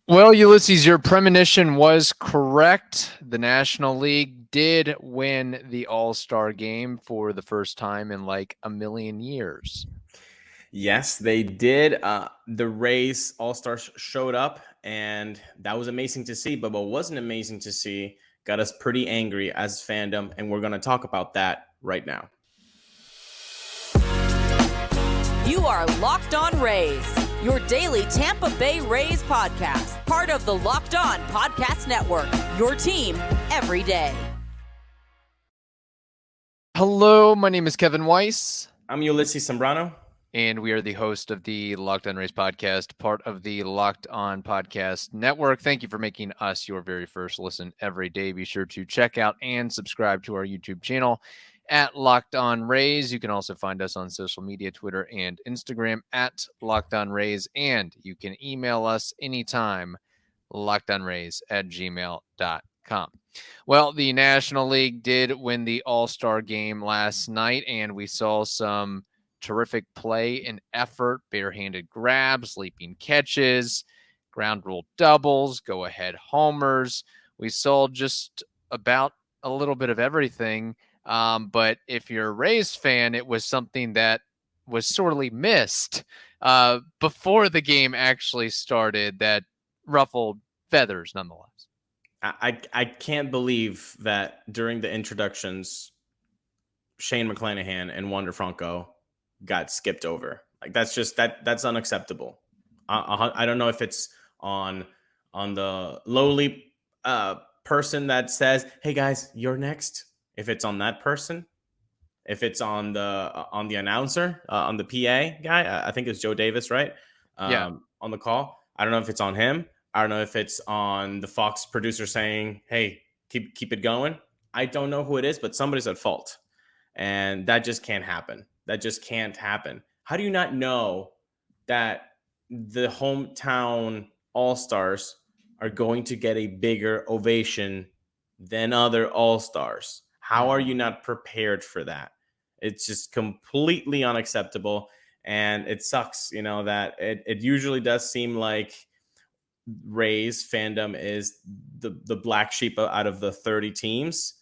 Well, Ulises, your premonition was correct. The National League did win the All-Star game for the first time in like a million years. Yes, they did. The Rays All-Stars showed up, and that was amazing to see. But what wasn't amazing to see got us pretty angry as fandom, and we're going to talk about that right now. You are Locked On Rays, your daily Tampa Bay Rays podcast, part of the Locked On Podcast Network, your team every day. Hello, my name is Kevin Weiss. I'm Ulises Sambrano. And we are the host of the Locked On Rays podcast, part of the Locked On Podcast Network. Thank you for making us your very first listen every day. Be sure to check out and subscribe to our YouTube channel at Locked On Rays. You can also find us on social media, Twitter and Instagram at Locked On Rays. And you can email us anytime, lockedonrays@gmail.com. Well, the National League did win the All-Star game last night, and we saw some terrific play and effort, barehanded grabs, leaping catches, ground rule doubles, go-ahead homers. We saw just about a little bit of everything. But if you're a Rays fan, it was something that was sorely missed before the game actually started that ruffled feathers nonetheless. I can't believe that during the introductions, Shane McClanahan and Wander Franco got skipped over. Like that's unacceptable. I don't know if it's on the lowly person that says, "Hey guys, you're next." If it's on that person, if it's on the announcer, on the PA guy, I think it's Joe Davis, right? Yeah. On the call. I don't know if it's on him. I don't know if it's on the Fox producer saying, "Hey, keep it going." I don't know who it is, but somebody's at fault, and that just can't happen. That just can't happen. How do you not know that the hometown All-Stars are going to get a bigger ovation than other All-Stars? How are you not prepared for that? It's just completely unacceptable. And it sucks, that it usually does seem like Rays fandom is the black sheep out of the 30 teams.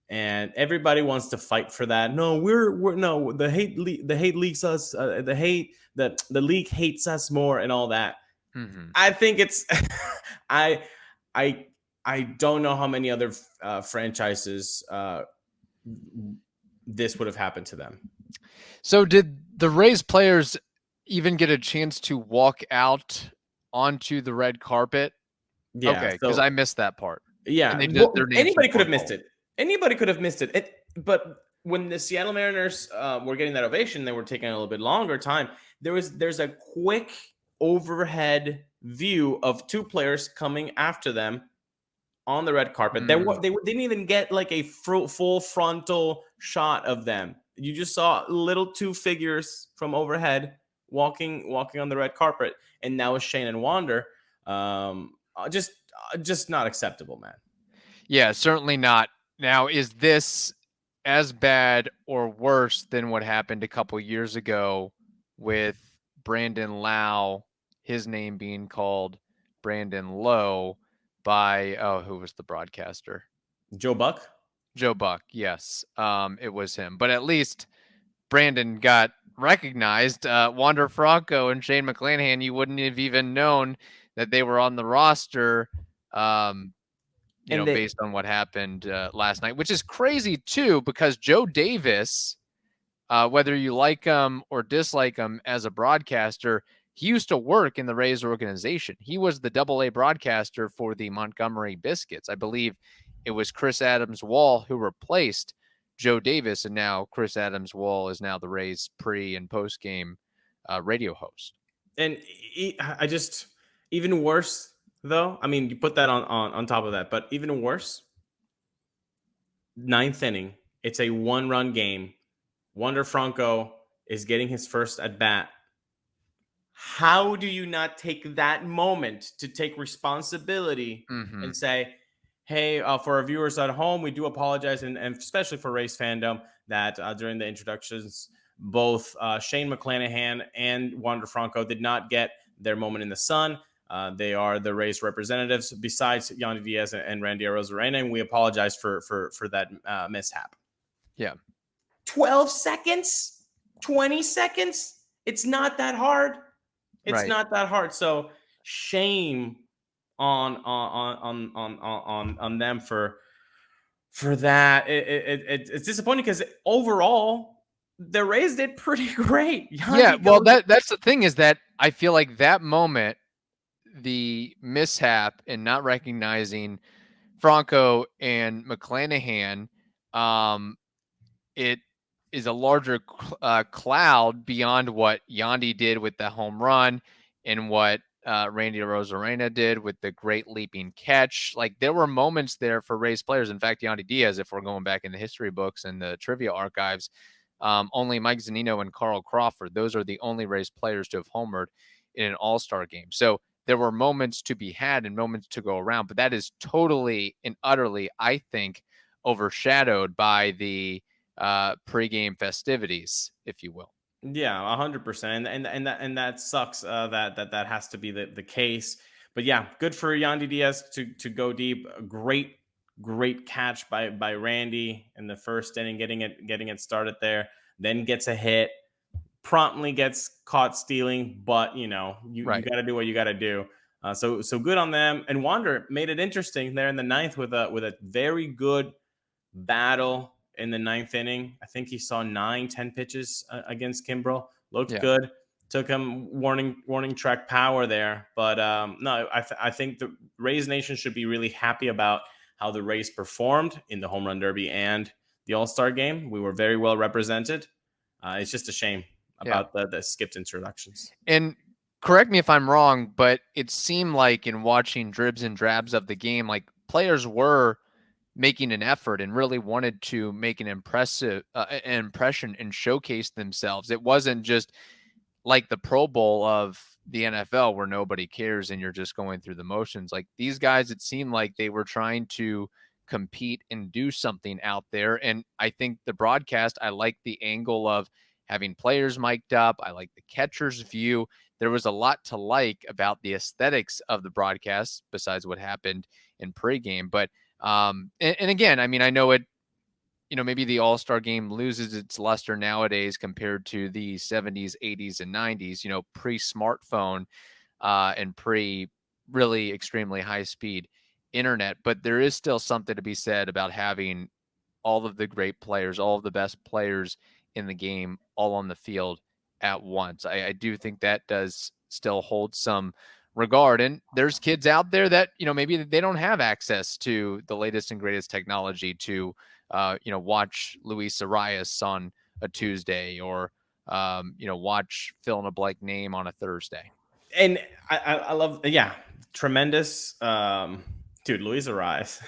And everybody wants to fight for that. No, we're no, the hate leaks us. The league hates us more and all that. Mm-hmm. I think it's I don't know how many other franchises this would have happened to them. So did the Rays players even get a chance to walk out onto the red carpet? Yeah, okay, because I missed that part. Yeah, anybody could have missed it. Anybody could have missed it. But when the Seattle Mariners were getting that ovation, they were taking a little bit longer time. There's a quick overhead view of two players coming after them on the red carpet. They didn't even get like a full frontal shot of them. You just saw little two figures from overhead walking on the red carpet, and now it's Shane and Wander. Just not acceptable, man. Yeah, certainly not. Now, is this as bad or worse than what happened a couple years ago with Brandon Lau, his name being called Brandon Lowe by, who was the broadcaster? Joe Buck? Joe Buck, yes. It was him. But at least Brandon got recognized. Wander Franco and Shane McClanahan, you wouldn't have even known that they were on the roster, based on what happened last night, which is crazy too, because Joe Davis, whether you like him or dislike him as a broadcaster, he used to work in the Rays organization. He was the AA broadcaster for the Montgomery Biscuits. I believe it was Chris Adams-Wall who replaced Joe Davis, and now Chris Adams-Wall is now the Rays pre- and post-game radio host. And I just, even worse, though, I mean, you put that on top of that, but even worse, ninth inning, it's a one-run game. Wander Franco is getting his first at-bat. How do you not take that moment to take responsibility and say, hey, for our viewers at home, we do apologize, and especially for Rays fandom, that during the introductions, both Shane McClanahan and Wander Franco did not get their moment in the sun. They are the Rays representatives besides Yandy Diaz and Randy Arozarena, and we apologize for that mishap. Yeah. 12 seconds, 20 seconds. It's not that hard. It's Right. not that hard. So shame on them for that. It's disappointing because overall the Rays did pretty great. Yeah, well, that's the thing is that I feel like that moment, the mishap and not recognizing Franco and McClanahan, it is a larger cloud beyond what Yandy did with the home run and what Randy Arozarena did with the great leaping catch. Like, there were moments there for Rays players. In fact, Yandy Diaz, if we're going back in the history books and the trivia archives, only Mike Zunino and Carl Crawford, those are the only Rays players to have homered in an all-star game. So there were moments to be had and moments to go around, but that is totally and utterly, I think, overshadowed by the pregame festivities, if you will. Yeah, 100%, and that sucks. That has to be the case. But yeah, good for Yandy Diaz to go deep. Great catch by Randy in the first inning, getting it started there. Then gets a hit, promptly gets caught stealing, but you got to do what you got to do. So good on them. And Wander made it interesting there in the ninth with a very good battle in the ninth inning. I think he saw 9-10 pitches against Kimbrel. Looked good. Took him warning track power there. But no, I think the Rays Nation should be really happy about how the Rays performed in the Home Run Derby and the All-Star game. We were very well represented. It's just a shame about the skipped introductions. And correct me if I'm wrong, but it seemed like in watching dribs and drabs of the game, like players were making an effort and really wanted to make an impression and showcase themselves. It wasn't just like the Pro Bowl of the NFL where nobody cares and you're just going through the motions. Like these guys, it seemed like they were trying to compete and do something out there. And I think the broadcast, I like the angle of having players mic'd up. I like the catcher's view. There was a lot to like about the aesthetics of the broadcast besides what happened in pregame. But and again, I mean, I know it, maybe the All-Star game loses its luster nowadays compared to the 70s, 80s, and 90s, pre-smartphone and pre-really extremely high-speed internet. But there is still something to be said about having all of the great players, all of the best players in the game, all on the field at once. I do think that does still hold some regard. And there's kids out there that, maybe they don't have access to the latest and greatest technology to, watch Luis Arias on a Tuesday or, watch fill in a blank name on a Thursday. And I love, tremendous. Dude, Luis Arias,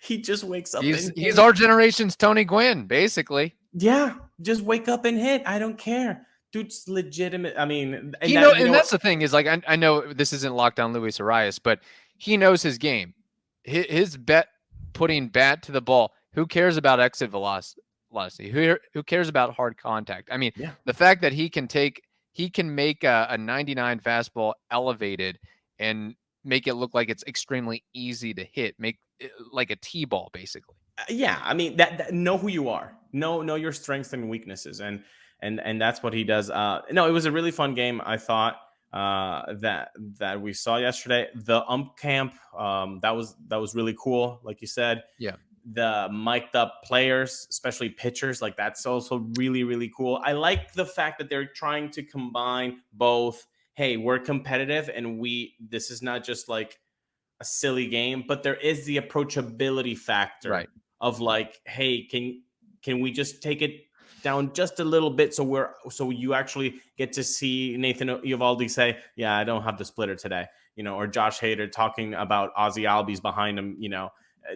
he just wakes up. He's our generation's Tony Gwynn, basically. Yeah, just wake up and hit. I don't care. Dude's legitimate. I mean, and that's the thing is, like, I know this isn't Lockdown Luis Arias, but he knows his game. His putting bat to the ball. Who cares about exit velocity? Who cares about hard contact? I mean, the fact that he can make a 99 fastball elevated and make it look like it's extremely easy to hit, make it like a T-ball, basically. Yeah, I mean, that know who you are, know your strengths and weaknesses, and that's what he does. No, it was a really fun game. I thought that we saw yesterday. The ump camp, that was really cool. Like you said, the mic'd up players, especially pitchers, like that's also really, really cool. I like the fact that they're trying to combine both. Hey, we're competitive, and this is not just like a silly game, but there is the approachability factor of like, hey, can we just take it down just a little bit so you actually get to see Nathan Eovaldi say, yeah, I don't have the splitter today, or Josh Hader talking about Ozzy Albies behind him,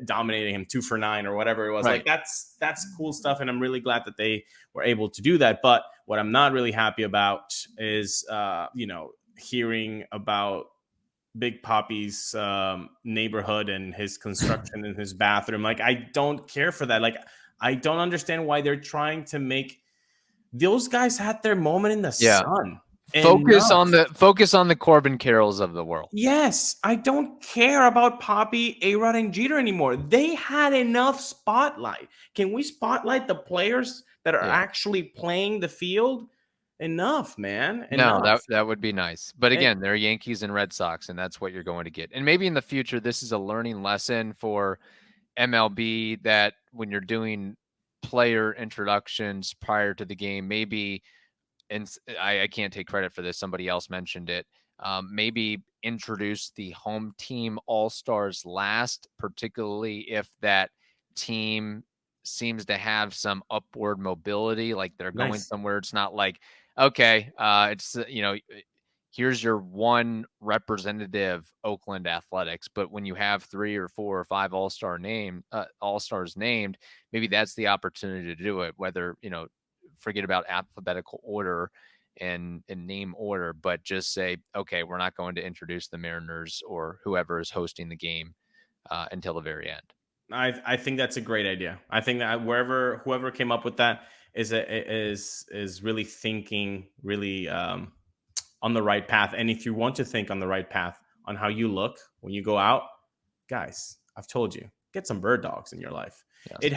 dominating him 2 for 9 or whatever it was. Like that's cool stuff, and I'm really glad that they were able to do that. But what I'm not really happy about is hearing about Big Poppy's neighborhood and his construction in his bathroom. Like, I don't care for that. Like, I don't understand why they're trying to make those guys had their moment in the sun. Focus enough. on the Corbin Carrolls of the world. Yes, I don't care about Poppy, A-Rod, and Jeter anymore. They had enough spotlight. Can we spotlight the players that are actually playing the field? Enough, man. No, Enough. that would be nice. But again, they're Yankees and Red Sox, and that's what you're going to get. And maybe in the future, this is a learning lesson for MLB that when you're doing player introductions prior to the game, maybe, and I can't take credit for this, somebody else mentioned it, maybe introduce the home team all-stars last, particularly if that team seems to have some upward mobility, like they're going somewhere. It's not like, okay, it's, here's your one representative Oakland Athletics, but when you have 3 or 4 or 5 all-stars named, maybe that's the opportunity to do it, whether, forget about alphabetical order and name order, but just say, okay, we're not going to introduce the Mariners or whoever is hosting the game until the very end. I think that's a great idea. I think that whoever came up with that is really thinking really on the right path. And if you want to think on the right path on how you look when you go out, guys, I've told you, get some bird dogs in your life. Yes. It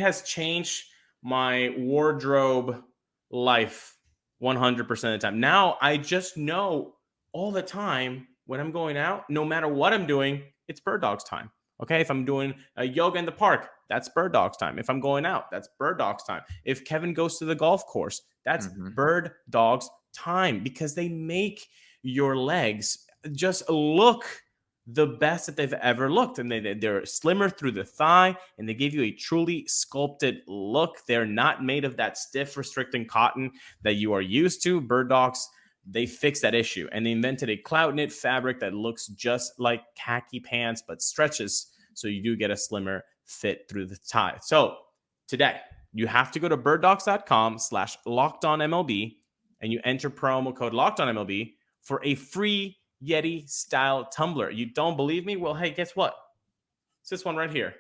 has changed my wardrobe life 100% of the time. Now I just know all the time when I'm going out, no matter what I'm doing, it's bird dogs time. Okay, if I'm doing a yoga in the park, that's bird dogs time. If I'm going out, that's bird dogs time. If Kevin goes to the golf course, that's bird dogs time, because they make your legs just look the best that they've ever looked, and they're slimmer through the thigh, and they give you a truly sculpted look. They're not made of that stiff restricting cotton that you are used to. Bird dogs, they fixed that issue, and they invented a cloud knit fabric that looks just like khaki pants but stretches, so you do get a slimmer fit through the thigh. So today you have to go to birddogs.com/lockedonmlb and you enter promo code LockedOnMLB for a free Yeti style tumbler. You don't believe me? Well, hey, guess what? It's this one right here.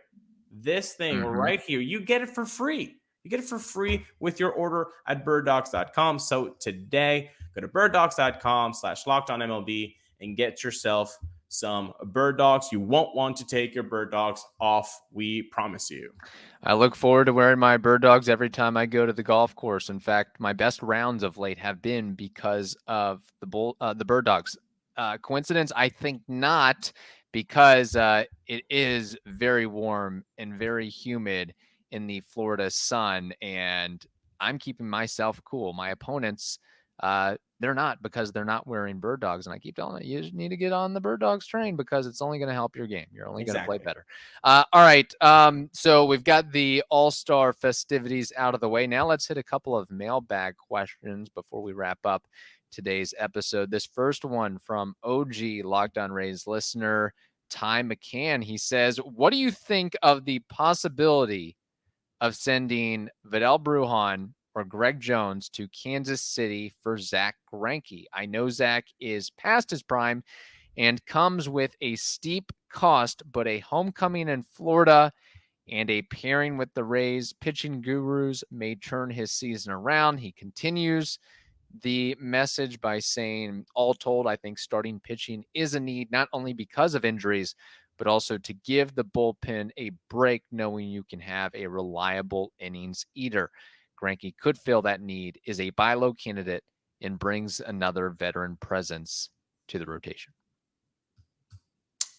This thing right here. You get it for free. You get it for free with your order at birddogs.com. So today, go to birddogs.com/lockedonmlb and get yourself some bird dogs. You won't want to take your bird dogs off. We promise you. I look forward to wearing my bird dogs every time I go to the golf course. In fact, my best rounds of late have been because of the bird dogs. Coincidence? I think not, because it is very warm and very humid in the Florida sun, and I'm keeping myself cool. My opponents, they're not, because they're not wearing bird dogs. And I keep telling them, you just need to get on the bird dogs train, because it's only going to help your game. You're only going to play better. All right. So we've got the All-Star festivities out of the way. Now let's hit a couple of mailbag questions before we wrap up today's episode. This first one from OG Locked On Rays listener, Ty McCann. He says, what do you think of the possibility of sending Vidal Brujan or Greg Jones to Kansas City for Zach Greinke? I know Zach is past his prime and comes with a steep cost, but a homecoming in Florida and a pairing with the Rays pitching gurus may turn his season around. He continues the message by saying, all told, I think starting pitching is a need, not only because of injuries, but also to give the bullpen a break, knowing you can have a reliable innings eater. Greinke could fill that need, is a buy low candidate, and brings another veteran presence to the rotation.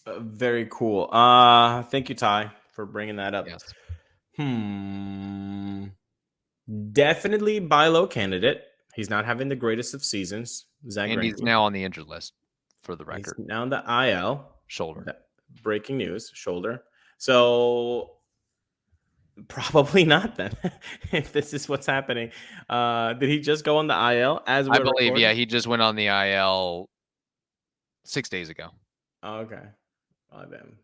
Very cool. Thank you, Ty, for bringing that up. Yes. Definitely buy low candidate. He's not having the greatest of seasons. Zach and Greinke. He's now on the injured list, for the record. He's now on the IL. Shoulder. Breaking news, shoulder. So probably not then, if this is what's happening. Did he just go on the IL as I believe, recording? Yeah, he just went on the IL 6 days ago. Oh, okay.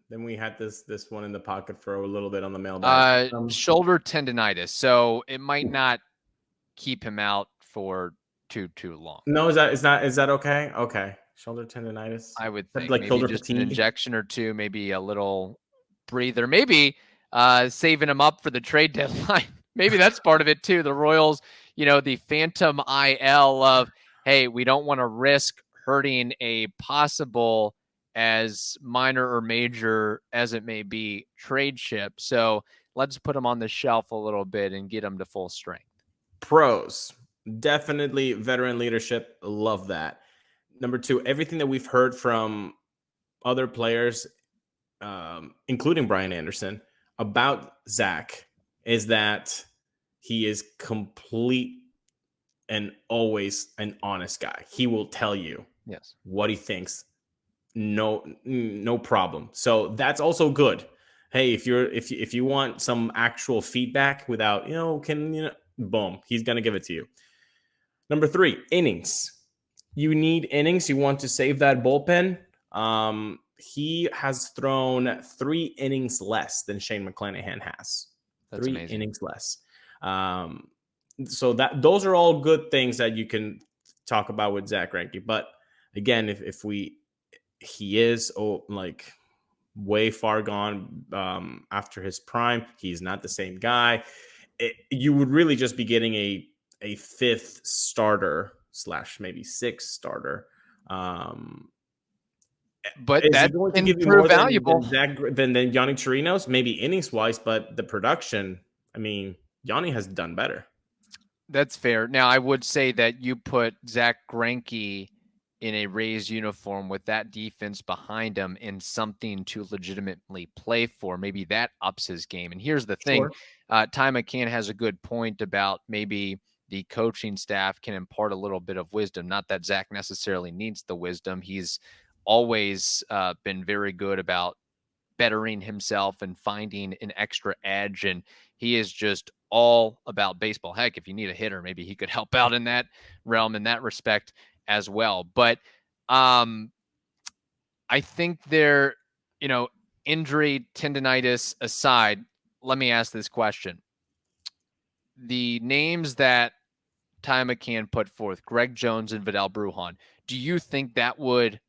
Then we had this one in the pocket for a little bit on the mailbag. Shoulder tendonitis, so it might not keep him out for too long. No, is that okay? Okay. Shoulder tendonitis. I would think like maybe just fatigue. An injection or two, maybe a little breather, maybe saving him up for the trade deadline. Maybe that's part of it too. The Royals, the phantom IL of, hey, we don't want to risk hurting a possible, as minor or major as it may be, trade chip. So let's put him on the shelf a little bit and get him to full strength. Pros, definitely veteran leadership. Love that. Number two, everything that we've heard from other players, including Brian Anderson, about Zach is that he is complete and always an honest guy. He will tell you what he thinks. No problem. So that's also good. Hey, if you want some actual feedback without, boom, he's going to give it to you. Number three, innings. You need innings. You want to save that bullpen. He has thrown 3 innings less than Shane McClanahan has. That's 3 amazing. innings less. So those are all good things that you can talk about with Zach Greinke. But again, he is like way far gone after his prime. He's not the same guy. You would really just be getting a 5th starter / maybe 6th starter. But is that it going to can give you prove more valuable than Yandy Chirinos? Maybe innings wise, but the production. I mean, Yandy has done better. That's fair. Now, I would say that you put Zach Greinke in a Rays uniform with that defense behind him in something to legitimately play for. Maybe that ups his game. And here's the thing. Sure. Ty McCann has a good point about maybe the coaching staff can impart a little bit of wisdom. Not that Zach necessarily needs the wisdom. He's always been very good about bettering himself and finding an extra edge. And he is just all about baseball. Heck, if you need a hitter, maybe he could help out in that realm, in that respect as well. But I think injury, tendonitis aside, let me ask this question. The names that Ty McCann put forth, Greg Jones and Vidal Brujan, do you think that would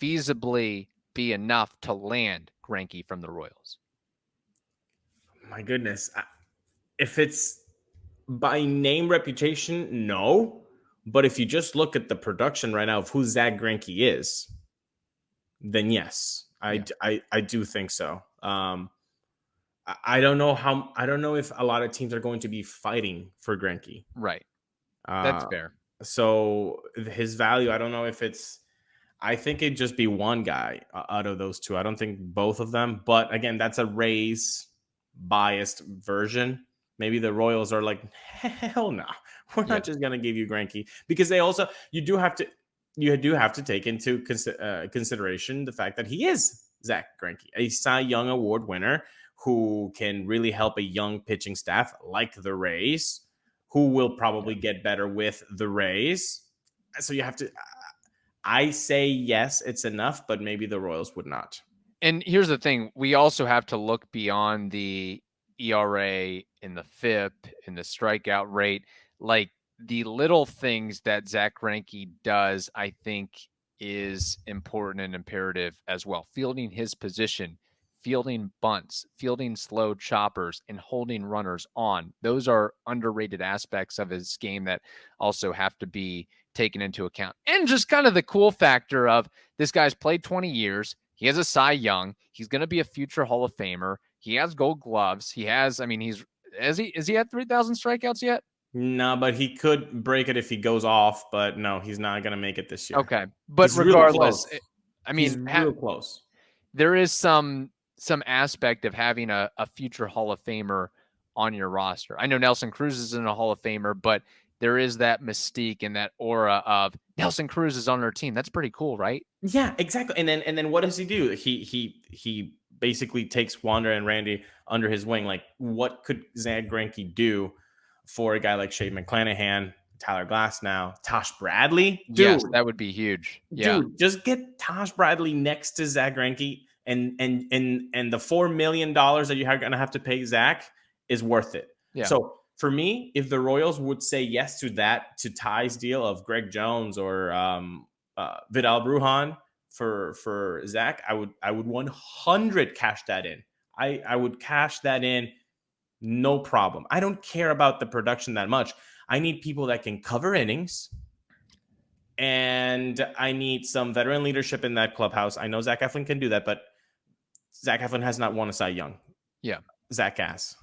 feasibly be enough to land Greinke from the Royals? My goodness. If it's by name reputation, no. But if you just look at the production right now of who Zach Greinke is, then yes, I do think so. I don't know if a lot of teams are going to be fighting for Greinke. Right. That's fair. So his value, I don't know if I think it'd just be one guy out of those two. I don't think both of them. But again, that's a Rays biased version. Maybe the Royals are like, hell no, we're not just going to give you Greinke, because they also, you do have to take into consideration the fact that he is Zach Greinke, a Cy Young Award winner who can really help a young pitching staff like the Rays, who will probably get better with the Rays. So you have to, I say yes, it's enough, but maybe the Royals would not. And here's the thing. We also have to look beyond the ERA and the FIP and the strikeout rate. Like, the little things that Zach Greinke does, I think, is important and imperative as well. Fielding his position, fielding bunts, fielding slow choppers, and holding runners on. Those are underrated aspects of his game that also have to be taken into account. And just kind of the cool factor of this guy's played 20 years. He has a Cy Young. He's going to be a future Hall of Famer. He has Gold Gloves. He has, is he at 3,000 strikeouts yet? No, but he could break it if he goes off, but no, he's not going to make it this year. Okay. But he's regardless, he's real close. There is some aspect of having a future Hall of Famer on your roster. I know Nelson Cruz isn't a Hall of Famer, but there is that mystique and that aura of Nelson Cruz is on our team. That's pretty cool, right? Yeah, exactly. And then what does he do? He basically takes Wander and Randy under his wing. Like, what could Zach Greinke do for a guy like Shane McClanahan, Tyler Glasnow, Tosh Bradley? Dude, yes, that would be huge. Dude, just get Tosh Bradley next to Zach Greinke, and the $4 million that you're going to have to pay Zach is worth it. Yeah. So for me, if the Royals would say yes to that, to Ty's deal of Greg Jones or Vidal Brujan for Zach, I would 100 cash that in. I would cash that in, no problem. I don't care about the production that much. I need people that can cover innings, And I need some veteran leadership in that clubhouse. I know Zach Eflin can do that, but Zach Eflin has not won a Cy Young. Yeah. Zach has.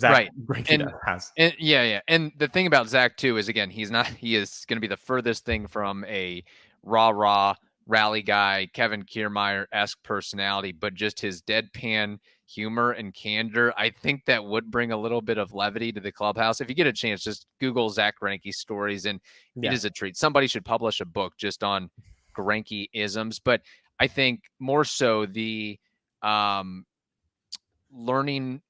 Right. Greinke has. And yeah. And the thing about Zach too is, again, he is going to be the furthest thing from a rah rally guy, Kevin Kiermaier-esque personality, but just his deadpan humor and candor. I think that would bring a little bit of levity to the clubhouse. If you get a chance, just Google Zach Greinke stories, and it is a treat. Somebody should publish a book just on Greinke-isms, but I think more so the learning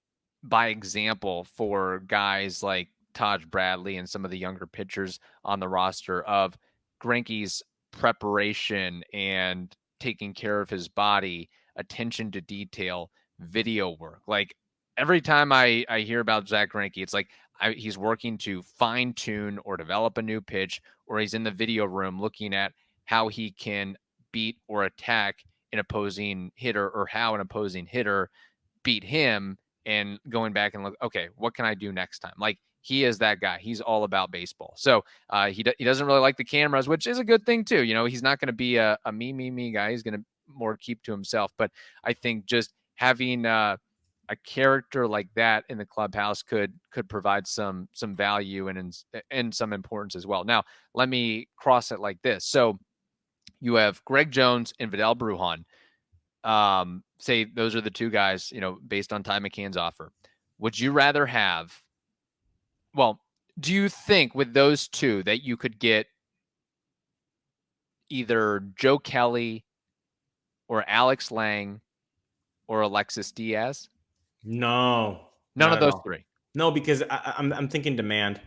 by example for guys like Taj Bradley and some of the younger pitchers on the roster of Greinke's preparation and taking care of his body, attention to detail, video work. Like every time I hear about Zach Greinke, it's like he's working to fine tune or develop a new pitch, or he's in the video room looking at how he can beat or attack an opposing hitter, or how an opposing hitter beat him, and going back and look, okay, what can I do next time? Like, he is that guy. He's all about baseball. So he doesn't really like the cameras, which is a good thing too. You know, he's not going to be a me guy. He's going to more keep to himself. But I think just having a character like that in the clubhouse could provide some value and some importance as well. Now, let me cross it like this. So you have Greg Jones and Vidal Brujan. Say those are the two guys, you know, based on Ty McCann's offer. Would you rather have, well, do you think with those two that you could get either Joe Kelly or Alex Lang or Alexis Diaz? No. None of those three. No, because I'm thinking demand.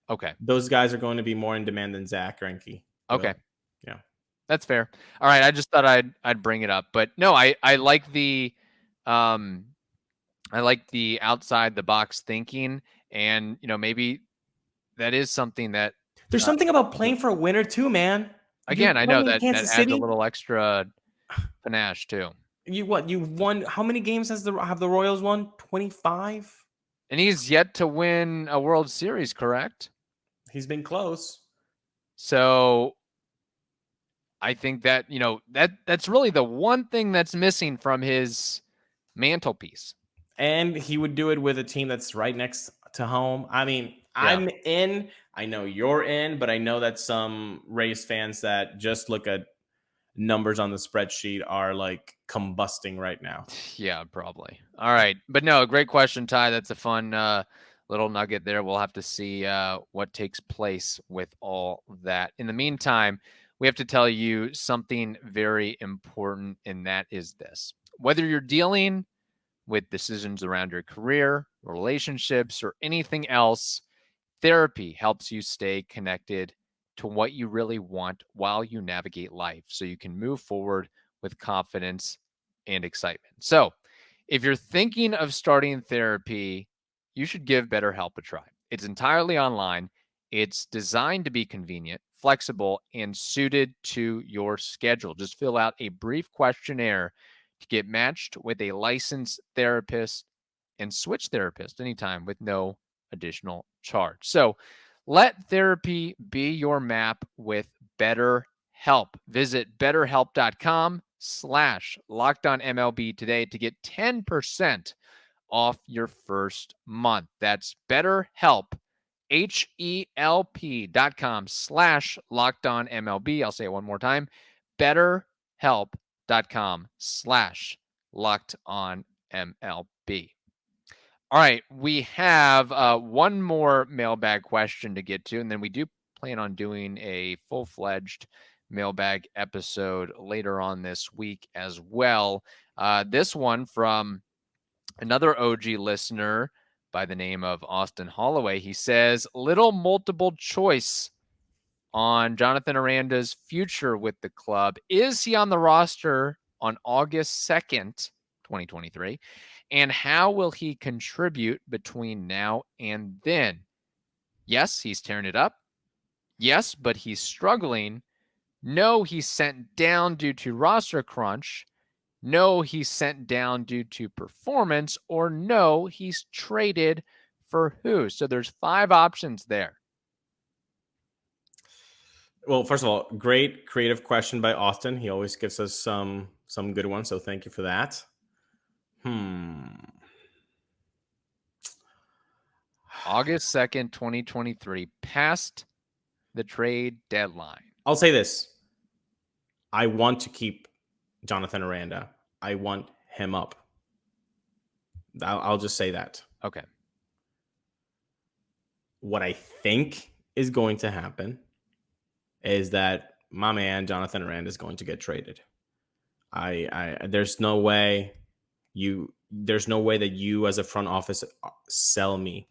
Okay. Those guys are going to be more in demand than Zach Greinke. Okay. Yeah. That's fair. All right. I just thought I'd bring it up, but no, I like the outside the box thinking, and you know, maybe that is something that there's something about playing for a winner too, man. Again, I know that adds a little extra panache too. You won? How many games have the Royals won? 25. And he's yet to win a World Series, correct? He's been close. So I think that, you know, that's really the one thing that's missing from his mantelpiece. And he would do it with a team that's right next to home. I mean, I'm in. I know you're in, but I know that some Rays fans that just look at numbers on the spreadsheet are like combusting right now. Yeah, probably. All right. But no, great question, Ty. That's a fun little nugget there. We'll have to see what takes place with all that. In the meantime, we have to tell you something very important, and that is this. Whether you're dealing with decisions around your career, relationships, or anything else, therapy helps you stay connected to what you really want while you navigate life, so you can move forward with confidence and excitement. So if you're thinking of starting therapy, you should give BetterHelp a try. It's entirely online. It's designed to be convenient, flexible, and suited to your schedule. Just fill out a brief questionnaire to get matched with a licensed therapist and switch therapist anytime with no additional charge. So let therapy be your map with BetterHelp. Visit betterhelp.com/LockedOnMLB today to get 10% off your first month. That's BetterHelp, HELP.com/LockedOnMLB. I'll say it one more time. BetterHelp.com/LockedOnMLB. All right, we have one more mailbag question to get to, and then we do plan on doing a full-fledged mailbag episode later on this week as well. This one from another OG listener by the name of Austin Holloway. He says, little multiple choice on Jonathan Aranda's future with the club. Is he on the roster on August 2nd, 2023? And how will he contribute between now and then? Yes, he's tearing it up. Yes, but he's struggling. No, he's sent down due to roster crunch. No, he's sent down due to performance. Or no, he's traded for who? So there's 5 options there. Well, first of all, great creative question by Austin. He always gives us some good ones, so thank you for that. August 2nd, 2023, past the trade deadline. I'll say this. I want to keep Jonathan Aranda. I want him up. I'll just say that. Okay. What I think is going to happen is that my man Jonathan Aranda is going to get traded. There's no way that you as a front office sell me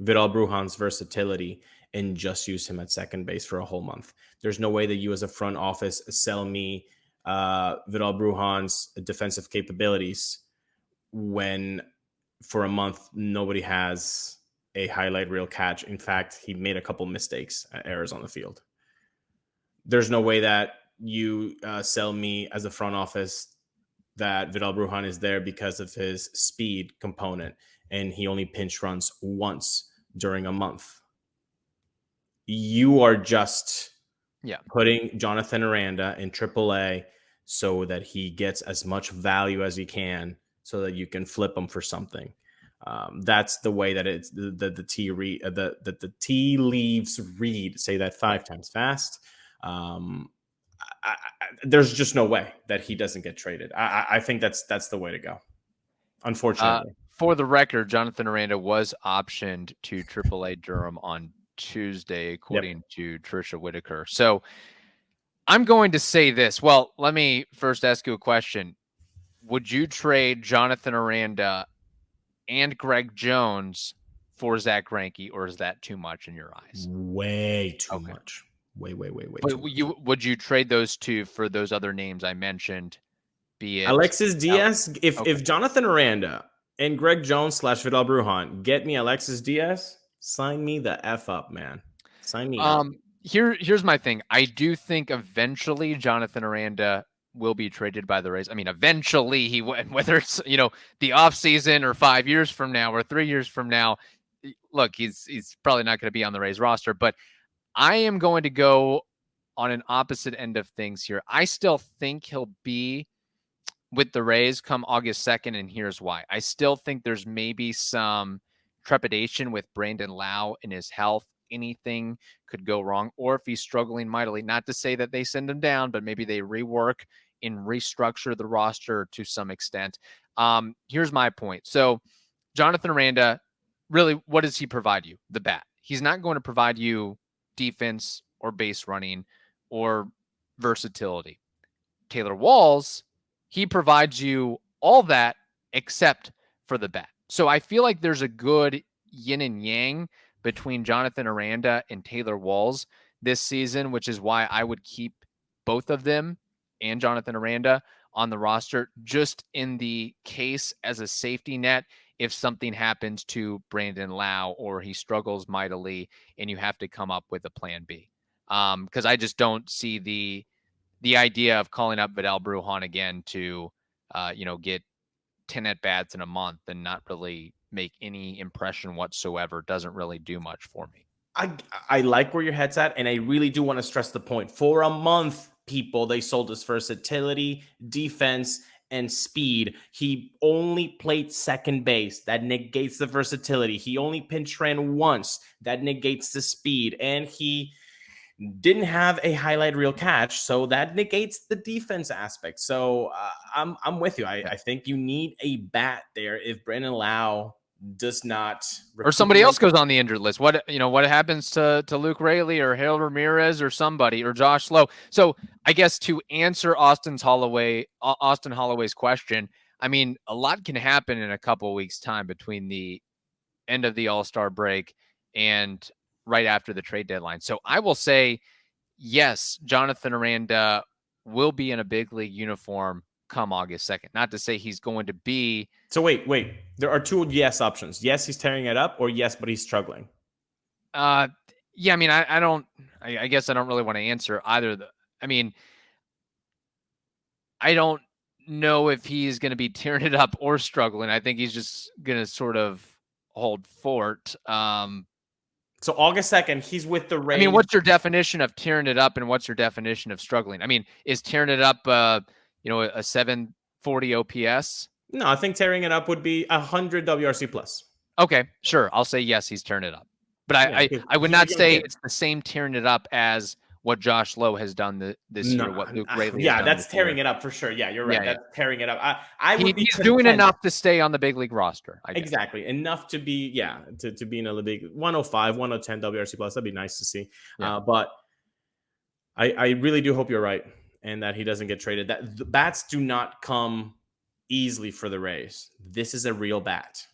Vidal Brujan's versatility and just use him at second base for a whole month. There's no way that you as a front office sell me Vidal Brujan's defensive capabilities when for a month nobody has a highlight reel catch. In fact, he made a couple mistakes, errors on the field. There's no way that you sell me as a front office that Vidal Brujan is there because of his speed component and he only pinch runs once during a month. You are just putting Jonathan Aranda in AAA so that he gets as much value as he can so that you can flip him for something. That's the way that it's the tea leaves read. Say that 5 times fast. There's just no way that he doesn't get traded. I think that's the way to go. Unfortunately, for the record, Jonathan Aranda was optioned to AAA Durham on Tuesday, according to Trisha Whitaker. So I'm going to say this. Well, let me first ask you a question. Would you trade Jonathan Aranda and Greg Jones for Zach Greinke, or is that too much in your eyes? Way too much. Way. But would you trade those two for those other names I mentioned? Be it Alexis Diaz? If Jonathan Aranda and Greg Jones / Vidal Brujan get me Alexis Diaz, sign me the F up, man. Sign me up. Here's my thing. I do think eventually Jonathan Aranda will be traded by the Rays. I mean, eventually whether it's, the offseason or 5 years from now or 3 years from now, look, he's probably not going to be on the Rays roster, but I am going to go on an opposite end of things here. I still think he'll be with the Rays come August 2nd, and here's why. I still think there's maybe some trepidation with Brandon Lau and his health. Anything could go wrong, or if he's struggling mightily, not to say that they send him down, but maybe they rework and restructure the roster to some extent. Here's my point. So Jonathan Aranda, really, what does he provide you? The bat. He's not going to provide you defense or base running or versatility. Taylor Walls, he provides you all that except for the bat. So I feel like there's a good yin and yang between Jonathan Aranda and Taylor Walls this season, which is why I would keep both of them and Jonathan Aranda on the roster, just in the case as a safety net if something happens to Brandon Lau or he struggles mightily and you have to come up with a plan B. Because I just don't see the idea of calling up Vidal Brujan again to, get 10 at-bats in a month and not really make any impression whatsoever doesn't really do much for me. I like where your head's at, and I really do want to stress the point. For a month, people, they sold his versatility, defense, and speed. He only played second base. That negates the versatility. He only pinch ran once. That negates the speed. And he didn't have a highlight reel catch, so that negates the defense aspect. So I'm with you. I think you need a bat there if Brandon Lau does not, or somebody else goes on the injured list. What happens to Luke Raley or Harold Ramirez or somebody, or Josh Lowe? So I guess to answer Austin Holloway's question, I mean, a lot can happen in a couple of weeks' time between the end of the All-Star break and right after the trade deadline. So I will say, yes, Jonathan Aranda will be in a big league uniform come August 2nd. Not to say he's going to be. So wait. There are two yes options. Yes, he's tearing it up, or yes, but he's struggling. Yeah, I mean, I guess I don't really want to answer either. I don't know if he's going to be tearing it up or struggling. I think he's just going to sort of hold fort. So August 2nd, he's with the Rays. I mean, what's your definition of tearing it up, and what's your definition of struggling? I mean, is tearing it up, a 740 OPS? No, I think tearing it up would be 100 WRC plus. Okay, sure. I'll say yes, he's tearing it up. But I would not say it's the same tearing it up as what Josh Lowe has done this year. What Luke Rayleigh has done that's tearing it up for sure. Yeah, you're right. Yeah, that's tearing it up. He's doing enough to stay on the big league roster. Exactly. Enough to be, to be in a big 105, 110 WRC plus. That'd be nice to see. Yeah. But I really do hope you're right and that he doesn't get traded. That the bats do not come easily for the Rays. This is a real bat.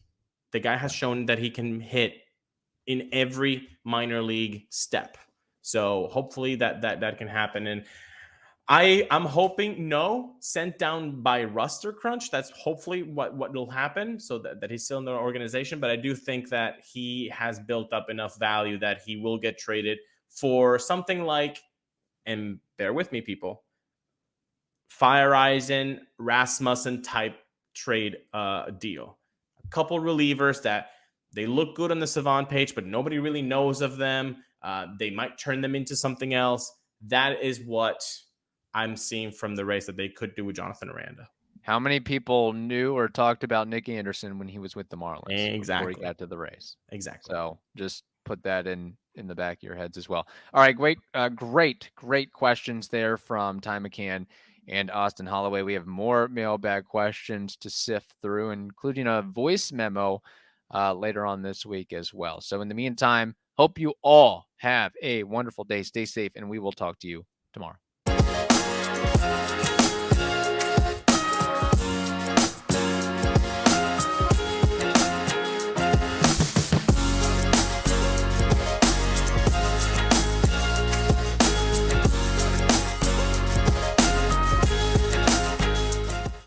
The guy has shown that he can hit in every minor league step. So hopefully that can happen. And I'm hoping sent down by roster crunch. That's hopefully what will happen, so that he's still in the organization. But I do think that he has built up enough value that he will get traded for something like, and bear with me, people, Fireisen, Rasmussen type trade deal. A couple relievers that they look good on the Savant page, but nobody really knows of them. They might turn them into something else. That is what I'm seeing from the Rays that they could do with Jonathan Aranda. How many people knew or talked about Nick Anderson when he was with the Marlins? Exactly. Before he got to the Rays. Exactly. So just put that in the back of your heads as well. All right, great questions there from Ty McCann and Austin Holloway. We have more mailbag questions to sift through, including a voice memo later on this week as well. So in the meantime, hope you all have a wonderful day. Stay safe, and we will talk to you tomorrow.